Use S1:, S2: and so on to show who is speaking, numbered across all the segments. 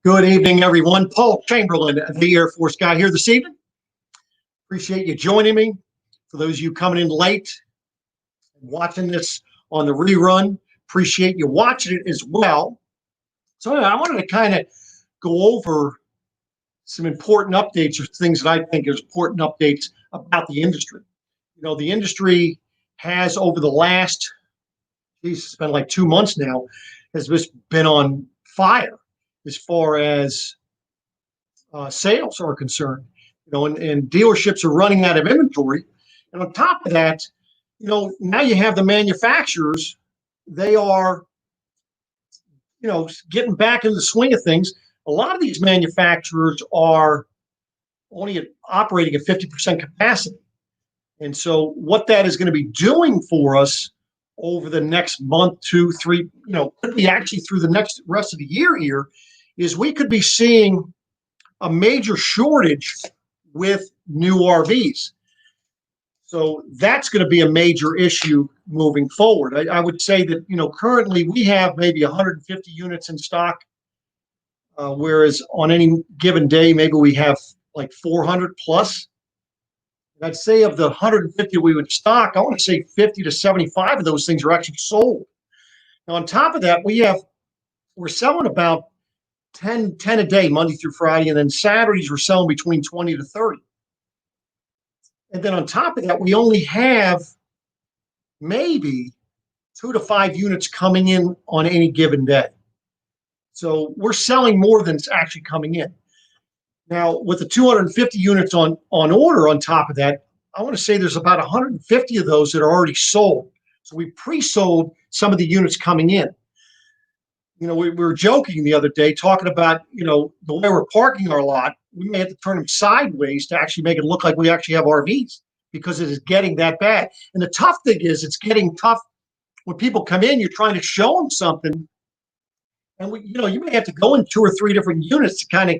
S1: Good evening, everyone. Paul Chamberlain, the Air Force guy here this evening. Appreciate you joining me. For those of you coming in late, watching this on the rerun, appreciate you watching it as well. So I wanted to kind of go over some important updates or things that I think are important updates about the industry. You know, the industry has over the last, it's been like 2 months now, has just been on fire as far as sales are concerned. You know, and dealerships are running out of inventory. And on top of that, you know, now you have the manufacturers. They are, you know, getting back into the swing of things. A lot of these manufacturers are only operating at 50% capacity. And so what that is going to be doing for us over the next month, 2, 3, you know, could be actually through the next rest of the year here, is we could be seeing a major shortage with new RVs. So that's going to be a major issue moving forward. I would say that, you know, currently we have maybe 150 units in stock, whereas on any given day, maybe we have like 400 plus. And I'd say of the 150 we would stock, I want to say 50 to 75 of those things are actually sold. Now, on top of that, we're selling about 10 a day, Monday through Friday, and then Saturdays we're selling between 20 to 30. And then on top of that, we only have maybe 2 to 5 units coming in on any given day. So we're selling more than it's actually coming in. Now, with the 250 units on order on top of that, I want to say there's about 150 of those that are already sold. So we pre-sold some of the units coming in. You know, we were joking the other day talking about, you know, the way we're parking our lot, we may have to turn them sideways to actually make it look like we actually have RVs because it is getting that bad. And the tough thing is it's getting tough when people come in, you're trying to show them something. And, you know, you may have to go in 2 or 3 different units to kind of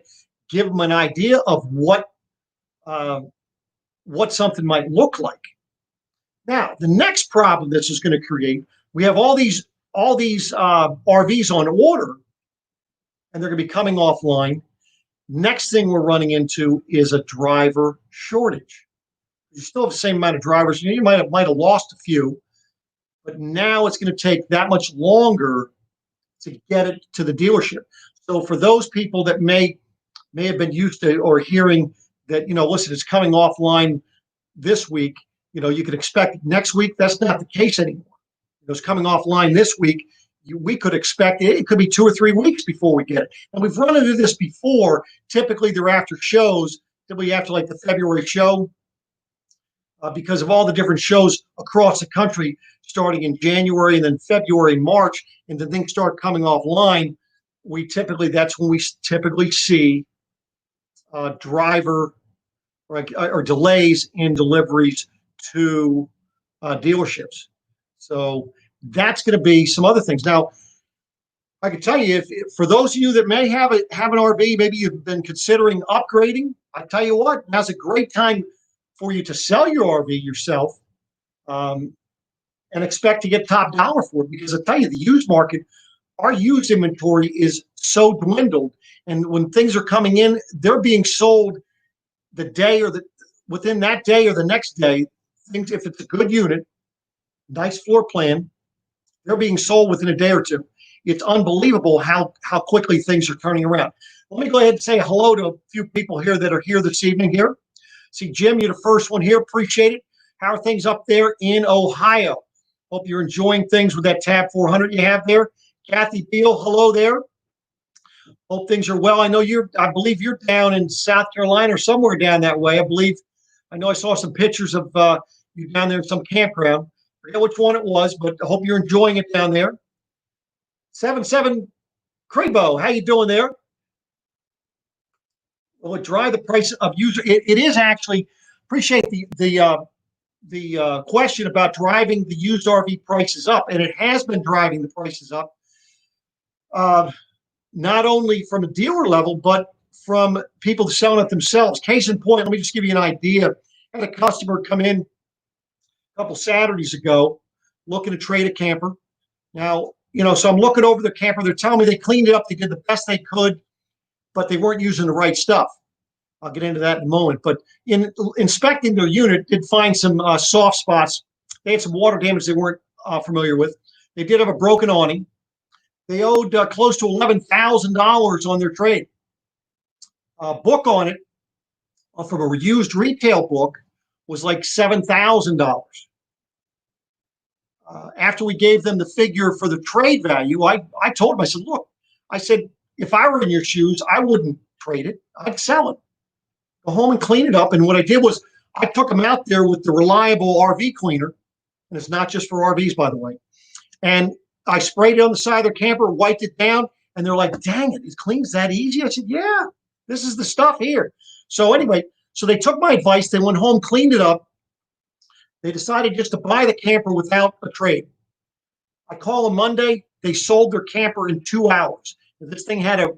S1: give them an idea of what something might look like. Now, the next problem this is going to create, we have all these RVs on order, and they're going to be coming offline. Next thing we're running into is a driver shortage. You still have the same amount of drivers. You might have lost a few, but now it's going to take that much longer to get it to the dealership. So for those people that may have been used to or hearing that, you know, listen, it's coming offline this week, you know, you could expect next week. That's not the case anymore. It's coming offline this week. We could expect it could be 2 or 3 weeks before we get it. And we've run into this before. Typically, they're after shows. Typically after like the February show, because of all the different shows across the country, starting in January and then February, March, and then things start coming offline. That's when we typically see driver or delays in deliveries to dealerships. So that's going to be some other things. Now, I can tell you, if for those of you that may have an RV, maybe you've been considering upgrading, I tell you what, now's a great time for you to sell your RV yourself and expect to get top dollar for it. Because I tell you, the used market, our used inventory is so dwindled. And when things are coming in, they're being sold the day or within that day or the next day. Things, if it's a good unit, nice floor plan, they're being sold within a day or two. It's unbelievable how quickly things are turning around. Let me go ahead and say hello to a few people here that are here this evening here. See, Jim, you're the first one here. Appreciate it. How are things up there in Ohio? Hope you're enjoying things with that Tab 400 you have there. Kathy Beal, hello there. Hope things are well. I believe you're down in South Carolina or somewhere down that way. I know I saw some pictures of you down there in some campground. I forget which one it was, but I hope you're enjoying it down there. 77 Crebo, how you doing there? Will it drive the price of user? It is actually. Appreciate the question about driving the used RV prices up, and it has been driving the prices up. Not only from a dealer level, but from people selling it themselves. Case in point, let me just give you an idea. I had a customer come in a couple Saturdays ago looking to trade a camper. Now, you know, so I'm looking over the camper. They're telling me they cleaned it up. They did the best they could. but they weren't using the right stuff. I'll get into that in a moment. But in inspecting their unit, did find some soft spots. They had some water damage they weren't familiar with. They did have a broken awning. They owed close to $11,000 on their trade. Book on it from a used retail book was like $7,000. After we gave them the figure for the trade value, I told them, I said, look, I said, if I were in your shoes, I wouldn't trade it. I'd sell it. Go home and clean it up. And what I did was I took them out there with the reliable RV cleaner. And it's not just for RVs, by the way. And I sprayed it on the side of their camper, wiped it down. And they're like, dang it, it cleans that easy? I said, yeah, this is the stuff here. So anyway, so they took my advice. They went home, cleaned it up. They decided just to buy the camper without a trade. I call them Monday. They sold their camper in 2 hours. This thing had a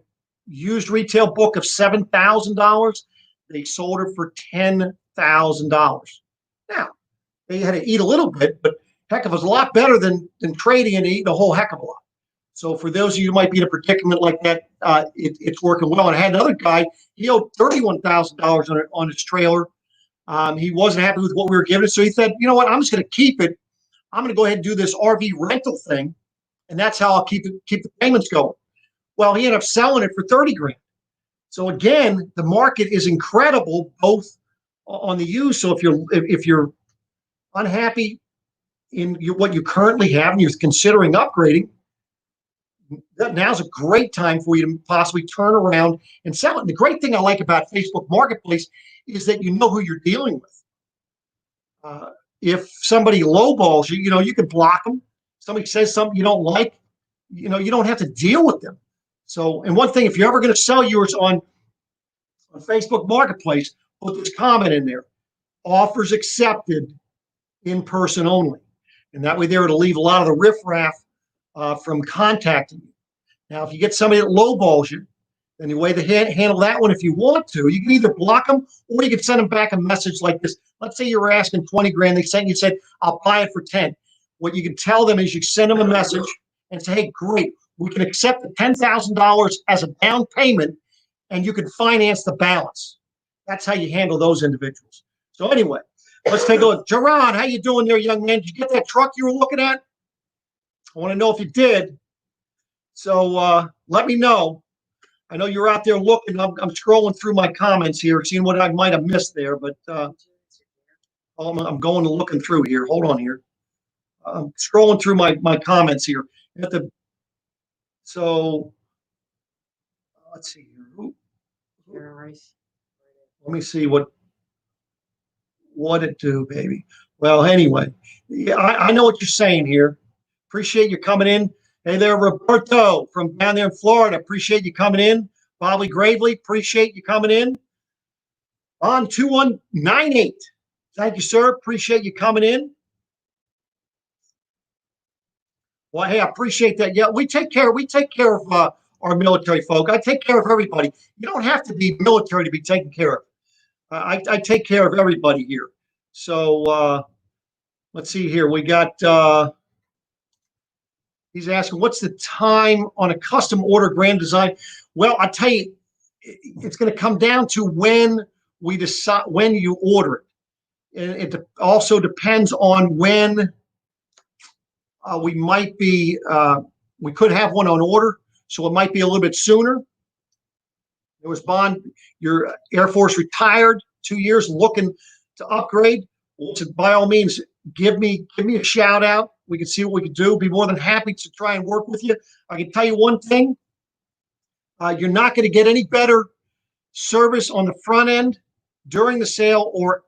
S1: used retail book of $7,000. They sold it for $10,000. Now, they had to eat a little bit, but heck, it was a lot better than trading and eating a whole heck of a lot. So for those of you who might be in a predicament like that, it's working well. And I had another guy, he owed $31,000 on his trailer. He wasn't happy with what we were giving it. So he said, you know what, I'm just going to keep it. I'm going to go ahead and do this RV rental thing. And that's how I'll keep the payments going. Well, he ended up selling it for 30 grand. So again, the market is incredible, both on the used. So if you're unhappy in what you currently have and you're considering upgrading, now's a great time for you to possibly turn around and sell it. And the great thing I like about Facebook Marketplace is that you know who you're dealing with. If somebody lowballs you, you can block them. Somebody says something you don't like, you don't have to deal with them. So, and one thing, if you're ever going to sell yours on Facebook Marketplace, put this comment in there: offers accepted in person only. And that way there, it'll leave a lot of the riffraff from contacting you. Now, if you get somebody that lowballs you, then the way to handle that one, if you want to, you can either block them or you can send them back a message like this. Let's say you were asking 20 grand. They sent you, said, I'll buy it for 10. What you can tell them is you send them a message and say, hey, great, we can accept the $10,000 as a down payment and you can finance the balance. That's how you handle those individuals. So anyway, let's take a look. Gerard, how you doing there, young man? Did you get that truck you were looking at? I want to know if you did. So let me know. I know you're out there looking. I'm scrolling through my comments here, seeing what I might have missed there. But I'm going and looking through here. Hold on here. I'm scrolling through my comments here. So let's see here. Let me see what it do, baby. Well, anyway, yeah, I know what you're saying here. Appreciate you coming in. Hey there, Roberto from down there in Florida. Appreciate you coming in. Bobby Gravely, appreciate you coming in. On 2198. Thank you, sir. Appreciate you coming in. Well, hey, I appreciate that. Yeah, we take care of our military folk. I take care of everybody. You don't have to be military to be taken care of. I take care of everybody here. So let's see here. We got he's asking, what's the time on a custom order Grand Design? Well, I tell you, it's going to come down to when we decide, when you order it. And it also depends on when we might be, we could have one on order, so it might be a little bit sooner. There was Bond, your Air Force retired, 2 years, looking to upgrade. Well, by all means, give me a shout out. We can see what we can do. Be more than happy to try and work with you. I can tell you one thing. You're not going to get any better service on the front end during the sale or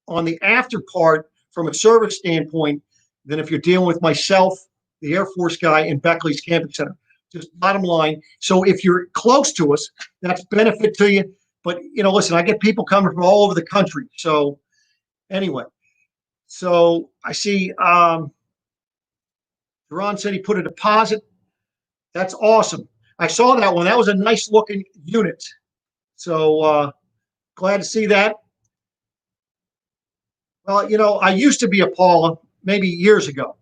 S1: on the after part from a service standpoint than if you're dealing with myself, the Air Force guy in Beckley's Camping Center. Just bottom line. So if you're close to us, that's benefit to you. But, listen, I get people coming from all over the country. So anyway, so I see Ron said he put a deposit. That's awesome. I saw that one. That was a nice looking unit. So glad to see that. Well, I used to be a Paula maybe years ago.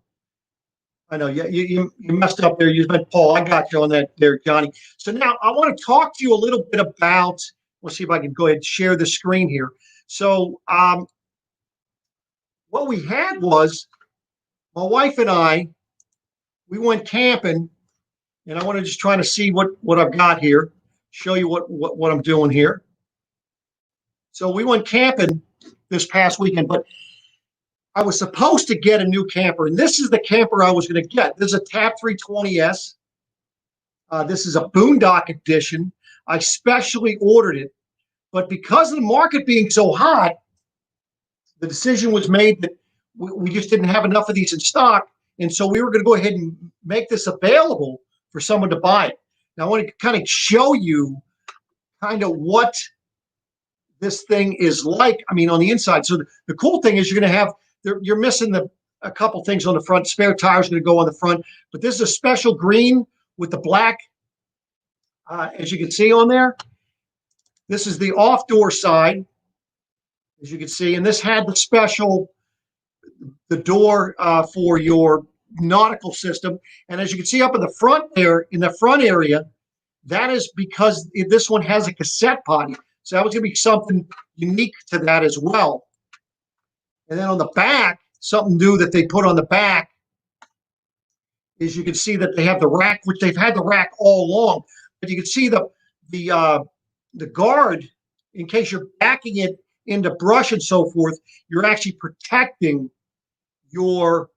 S1: I know you messed up there. You meant Paul. I got you on that there, Johnny. So now I want to talk to you a little bit about. Let's see if I can go ahead and share the screen here. So what we had was my wife and I. We went camping, and I want to just try to see what I've got here. Show you what I'm doing here. So we went camping this past weekend, but I was supposed to get a new camper, and this is the camper I was going to get. This is a Tab 320S. This is a Boondock edition. I specially ordered it, but because of the market being so hot, the decision was made that we just didn't have enough of these in stock, and so we were going to go ahead and make this available for someone to buy it. Now I want to kind of show you kind of what this thing is like. I mean, on the inside. So the cool thing is you're going to have, you're missing a couple things on the front. Spare tires going to go on the front, but this is a special green with the black, as you can see on there. This is the off door side, as you can see, and this had the special, the door for your nautical system. And as you can see up in the front there, in the front area, that is because this one has a cassette potty. So that was going to be something unique to that as well. And then on the back, something new that they put on the back is you can see that they have the rack, which they've had the rack all along. But you can see the guard, in case you're backing it into brush and so forth, you're actually protecting your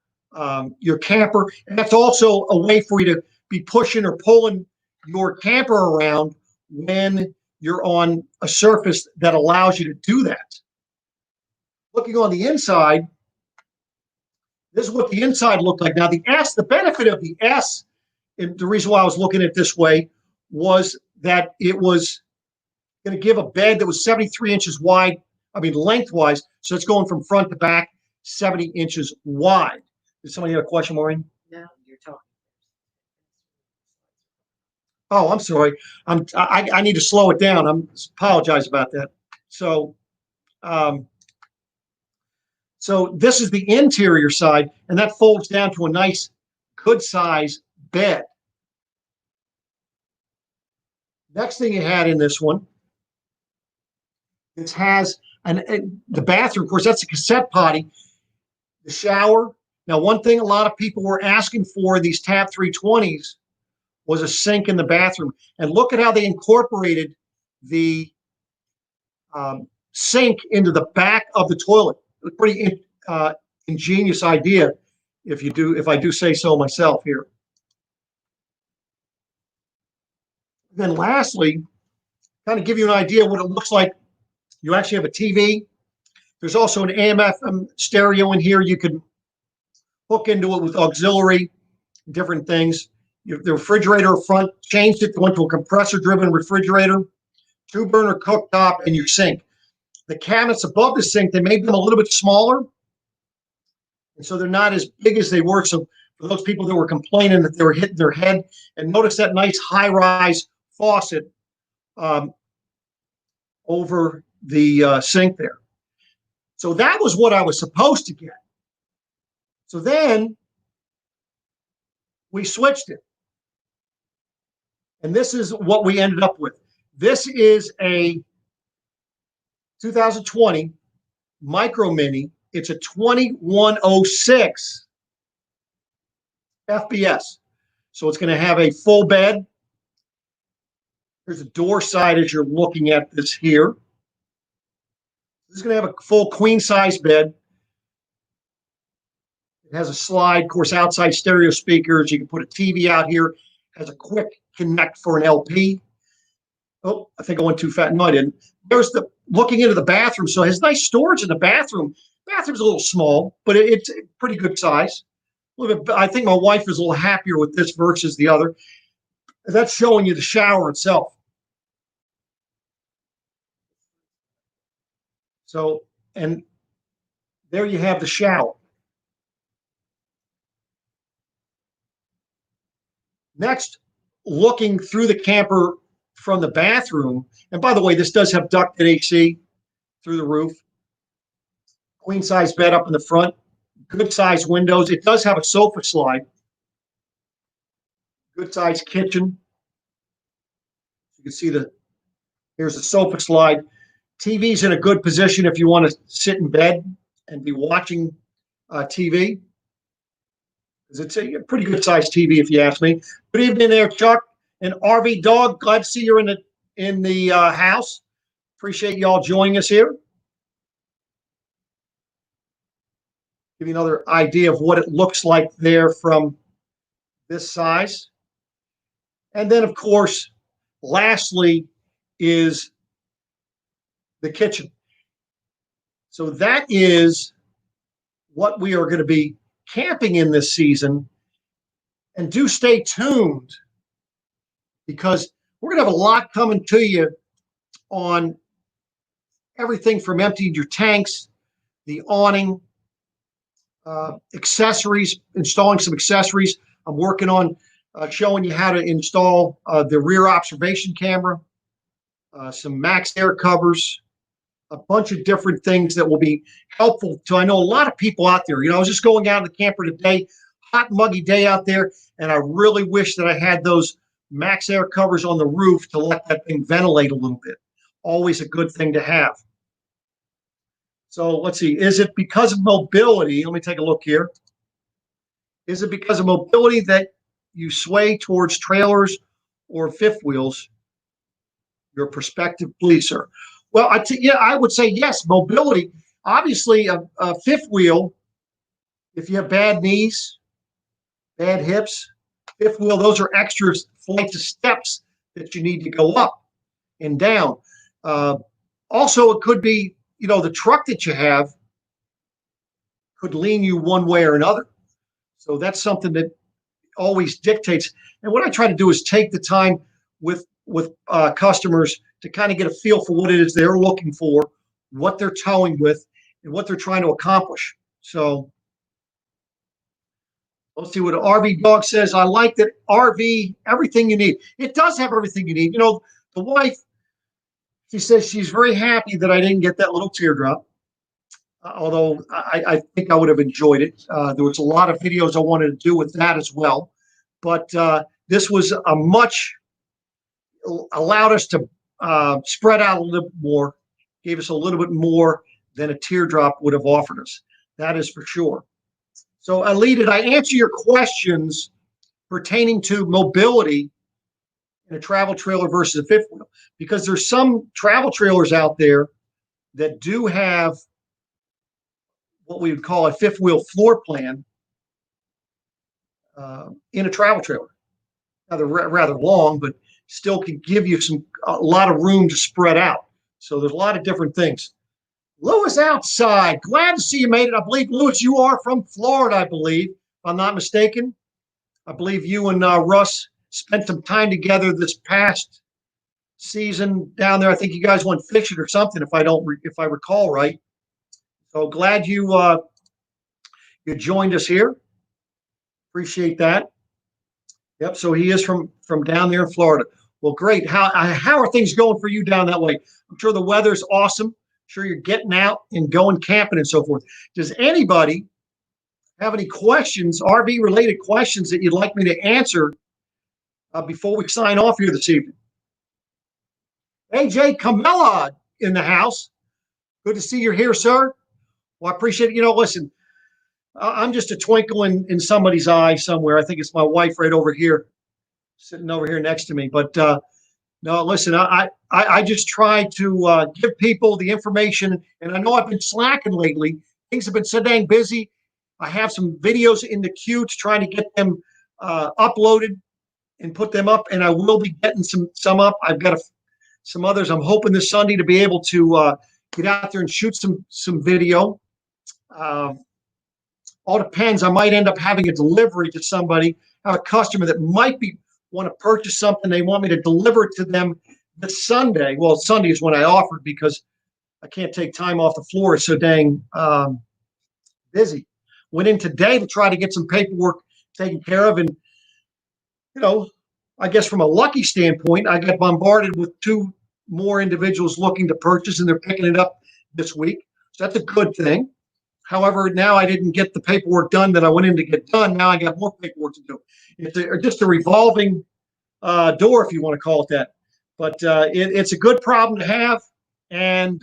S1: camper. And that's also a way for you to be pushing or pulling your camper around when you're on a surface that allows you to do that. Looking on the inside, this is what the inside looked like. Now the benefit of the S, and the reason why I was looking at it this way was that it was going to give a bed that was 73 inches wide, lengthwise. So it's going from front to back, 70 inches wide. Does somebody have a question, Maureen?
S2: No, you're talking.
S1: Oh, I'm sorry. I need to slow it down. I apologize about that. So, so this is the interior side, and that folds down to a nice, good size bed. Next thing you had in this one, it has the bathroom. Of course, that's a cassette potty. The shower. Now, one thing a lot of people were asking for in these Tab 320s was a sink in the bathroom. And look at how they incorporated the sink into the back of the toilet. A pretty ingenious idea, if I do say so myself here. Then lastly, kind of give you an idea what it looks like. You actually have a TV. There's also an AM/FM stereo in here. You can hook into it with auxiliary, different things. The refrigerator up front, changed it, went to a compressor-driven refrigerator, 2-burner cooktop, and your sink. The cabinets above the sink, they made them a little bit smaller, and so they're not as big as they were. So for those people that were complaining that they were hitting their head, and notice that nice high-rise faucet over the sink there. So that was what I was supposed to get. So then we switched it. And this is what we ended up with. This is a 2020 Micro Mini. It's a 2106 FPS. So it's going to have a full bed. There's a door side as you're looking at this here. This is going to have a full queen size bed. It has a slide, of course, outside stereo speakers. You can put a TV out here. It has a quick connect for an LP. Oh, I think I went too fast. No, I didn't. There's the looking into the bathroom. So it has nice storage in the bathroom. Bathroom's a little small, but it's pretty good size. A little bit, I think my wife is a little happier with this versus the other. That's showing you the shower itself. So, and there you have the shower. Next, looking through the camper from the bathroom, and by the way, this does have ducted AC through the roof. Queen size bed up in the front, good size windows. It does have a sofa slide. Good sized kitchen. You can see here's the sofa slide. TV's in a good position if you want to sit in bed and be watching TV. It's a pretty good sized TV, if you ask me. Good evening, there, Chuck and RV Dog. Glad to see you in the house. Appreciate y'all joining us here. Give you another idea of what it looks like there from this size. And then, of course, lastly is the kitchen. So that is what we are going to be camping in this season. And do stay tuned, because we're going to have a lot coming to you on everything from emptying your tanks, the awning, accessories, installing some accessories. I'm working on showing you how to install the rear observation camera, some max air covers, a bunch of different things that will be helpful to, I know, a lot of people out there. I was just going out in the camper today, hot, muggy day out there, and I really wish that I had those max air covers on the roof to let that thing ventilate a little bit. Always a good thing to have. So let's see, is it because of mobility? Let me take a look here. Is it because of mobility that you sway towards trailers or fifth wheels? Your perspective, please, sir. Well, I would say yes, mobility. Obviously, a fifth wheel, if you have bad knees, bad hips, fifth wheel, those are extra flights of steps that you need to go up and down. Also, it could be, the truck that you have could lean you one way or another. So that's something that always dictates. And what I try to do is take the time with customers to kind of get a feel for what it is they're looking for, what they're towing with, and what they're trying to accomplish. So let's see what RV Dog says. I like that RV, everything you need. It does have everything you need. The wife, she says she's very happy that I didn't get that little teardrop, although I think I would have enjoyed it. There was a lot of videos I wanted to do with that as well. But this was allowed us to spread out a little bit more, gave us a little bit more than a teardrop would have offered us. That is for sure. So, Ali, did I answer your questions pertaining to mobility in a travel trailer versus a fifth wheel? Because there's some travel trailers out there that do have what we would call a fifth wheel floor plan in a travel trailer. Now, they're rather long, but still can give you a lot of room to spread out. So there's a lot of different things. Lewis outside, glad to see you made it. I believe, Lewis, you are from Florida, I believe, if I'm not mistaken. I believe you and Russ spent some time together this past season down there. I think you guys went fishing or something, if I recall right. So glad you joined us here. Appreciate that. Yep. So he is from down there in Florida. Well, great. How are things going for you down that way? I'm sure the weather's awesome. I'm sure you're getting out and going camping and so forth. Does anybody have any questions, RV related questions, that you'd like me to answer before we sign off here this evening? AJ Camilla in the house. Good to see you're here, sir. Well, I appreciate it. Listen, I'm just a twinkle in somebody's eye somewhere. I think it's my wife right over here, sitting over here next to me. But no, listen, I just try to give people the information. And I know I've been slacking lately. Things have been so dang busy. I have some videos in the queue to try to get them uploaded and put them up. And I will be getting some up. I've got some others. I'm hoping this Sunday to be able to get out there and shoot some video. All depends. I might end up having a delivery to somebody, have a customer that might want to purchase something. They want me to deliver it to them this Sunday. Well, Sunday is when I offered, because I can't take time off the floor. It's so dang busy. Went in today to try to get some paperwork taken care of. And, I guess from a lucky standpoint, I got bombarded with 2 more individuals looking to purchase, and they're picking it up this week. So that's a good thing. However, now I didn't get the paperwork done that I went in to get done. Now I got more paperwork to do. It's just a revolving door, if you want to call it that. But it's a good problem to have, and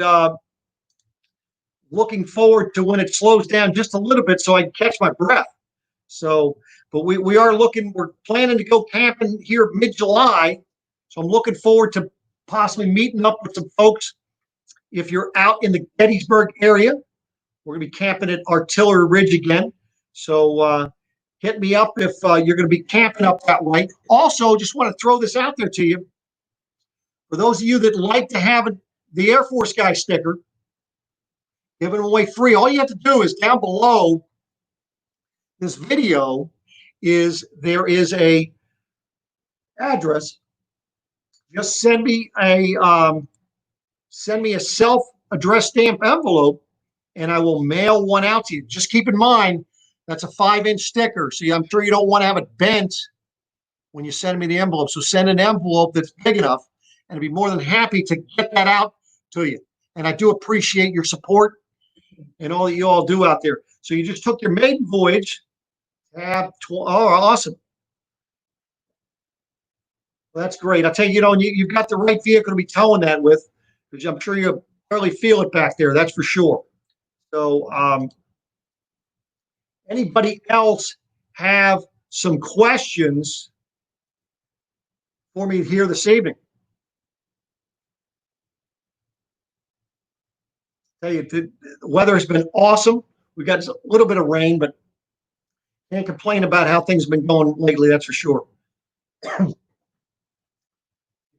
S1: looking forward to when it slows down just a little bit so I can catch my breath. So, but we are looking, we're planning to go camping here mid-July. So I'm looking forward to possibly meeting up with some folks. If you're out in the Gettysburg area, we're going to be camping at Artillery Ridge again. So hit me up if you're going to be camping up that way. Also, just want to throw this out there to you. For those of you that like to have the Air Force Guy sticker, giving away free. All you have to do is down below this video there is a address. Just send me a self-addressed stamp envelope, and I will mail one out to you. Just keep in mind that's a 5-inch sticker, so I'm sure you don't want to have it bent when you send me the envelope. So send an envelope that's big enough, and I'd be more than happy to get that out to you. And I do appreciate your support and all that you all do out there. So you just took your maiden voyage. Oh, awesome. Well, that's great. I'll tell you, you've got the right vehicle to be towing that with, because I'm sure you barely feel it back there. That's for sure. So anybody else have some questions for me here this evening? Tell you, the weather has been awesome. We got a little bit of rain, but can't complain about how things have been going lately, that's for sure. Did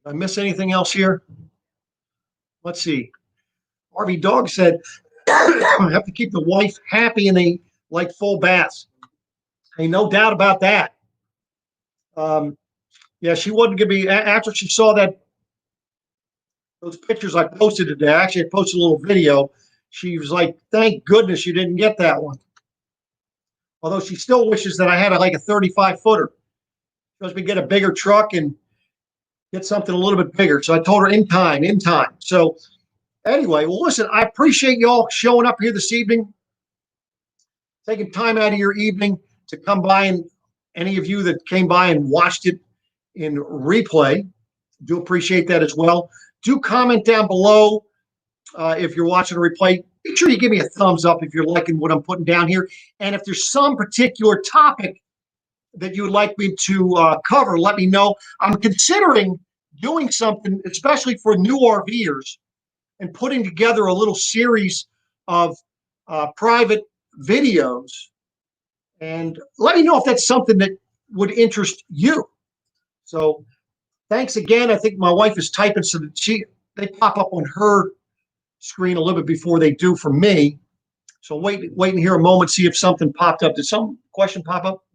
S1: I miss anything else here? Let's see. RV Dog said, I have to keep the wife happy and they like full baths. Hey, no doubt about that. Yeah, she wasn't going to be, after she saw those pictures I posted today, actually I posted a little video, she was like, thank goodness you didn't get that one. Although she still wishes that I had like a 35-footer. She wants me to get a bigger truck and get something a little bit bigger. So I told her in time. So anyway, well, listen, I appreciate y'all showing up here this evening, taking time out of your evening to come by, and any of you that came by and watched it in replay, do appreciate that as well. Do comment down below if you're watching a replay. Make sure you give me a thumbs up if you're liking what I'm putting down here. And if there's some particular topic that you would like me to cover, let me know. I'm considering doing something, especially for new RVers, and putting together a little series of private videos. And let me know if that's something that would interest you. So thanks again. I think my wife is typing so that they pop up on her screen a little bit before they do for me. So waiting here a moment, see if something popped up. Did some question pop up?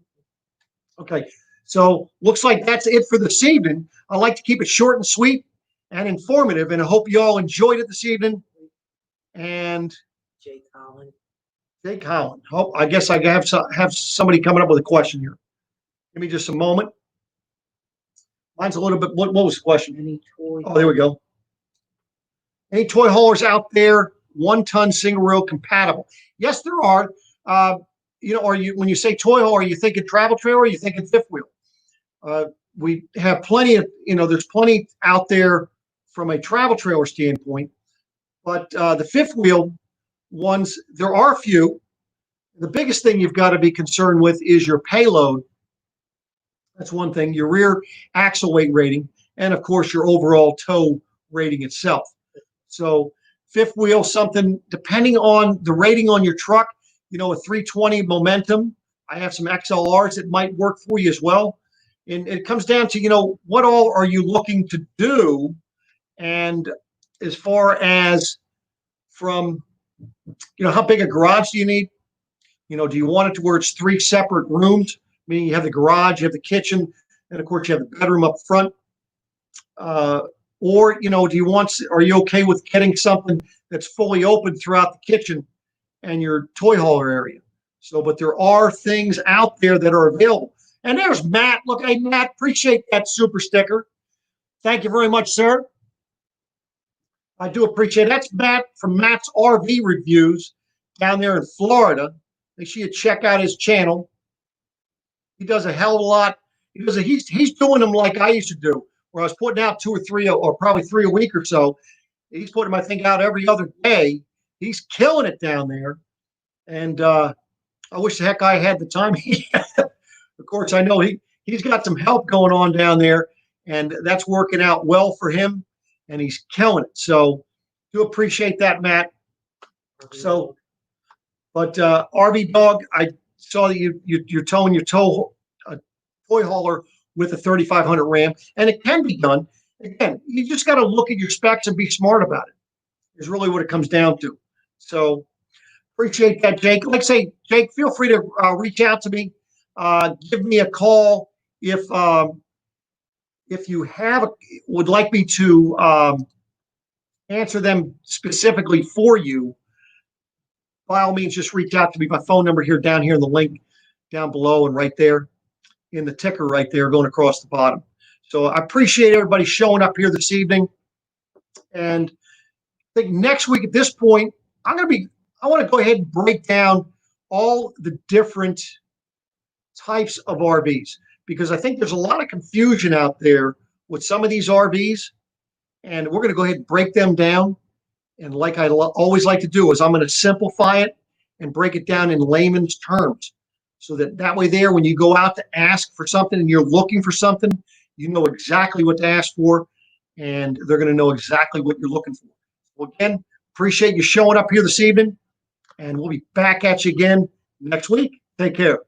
S1: Okay. So looks like that's it for this evening. I like to keep it short and sweet and informative, and I hope you all enjoyed it this evening. And Jake Holland. Hope, I guess I have somebody coming up with a question here. Give me just a moment. Mine's a little bit, what was the question?
S2: Any toy?
S1: Oh, there we go. Any toy haulers out there, 1-ton single reel compatible? Yes, there are. When you say toy hauler, are you thinking travel trailer or are you thinking fifth wheel? We have plenty of, there's plenty out there from a travel trailer standpoint, but the fifth wheel ones, there are a few. The biggest thing you've got to be concerned with is your payload. That's one thing, your rear axle weight rating, and of course your overall tow rating itself. So fifth wheel, something depending on the rating on your truck, a 320 Momentum. I have some XLRs that might work for you as well. And it comes down to, what all are you looking to do? And as far as from, how big a garage do you need? Do you want it to where it's 3 separate rooms? Meaning you have the garage, you have the kitchen, and of course you have the bedroom up front. Or, are you okay with getting something that's fully open throughout the kitchen and your toy hauler area? So, but there are things out there that are available. And there's Matt. Look, hey, Matt, appreciate that super sticker. Thank you very much, sir. I do appreciate it. That's Matt from Matt's RV Reviews down there in Florida. Make sure you check out his channel. He does a hell of a lot. He's doing them like I used to do, where I was putting out 2 or 3 or probably 3 a week or so. He's putting them, I think, out every other day. He's killing it down there. And I wish the heck I had the time. Of course, I know he's got some help going on down there, and that's working out well for him, and he's killing it. So do appreciate that, Matt. So, but RV Dog, I saw that you're towing your toy hauler with a 3500 Ram, and it can be done. Again, you just got to look at your specs and be smart about it. Is really what it comes down to. So appreciate that, Jake. Like I say, Jake, feel free to reach out to me. Give me a call if you would like me to answer them specifically for you. By all means, just reach out to me. My phone number down here in the link down below and right there in the ticker right there going across the bottom. So I appreciate everybody showing up here this evening. And I think next week at this point, I want to go ahead and break down all the different types of RVs, because I think there's a lot of confusion out there with some of these RVs, and we're going to go ahead and break them down. And like I always like to do is I'm going to simplify it and break it down in layman's terms, so that way there, when you go out to ask for something and you're looking for something, you know exactly what to ask for, and they're going to know exactly what you're looking for. Well, again, appreciate you showing up here this evening, and we'll be back at you again next week. Take care.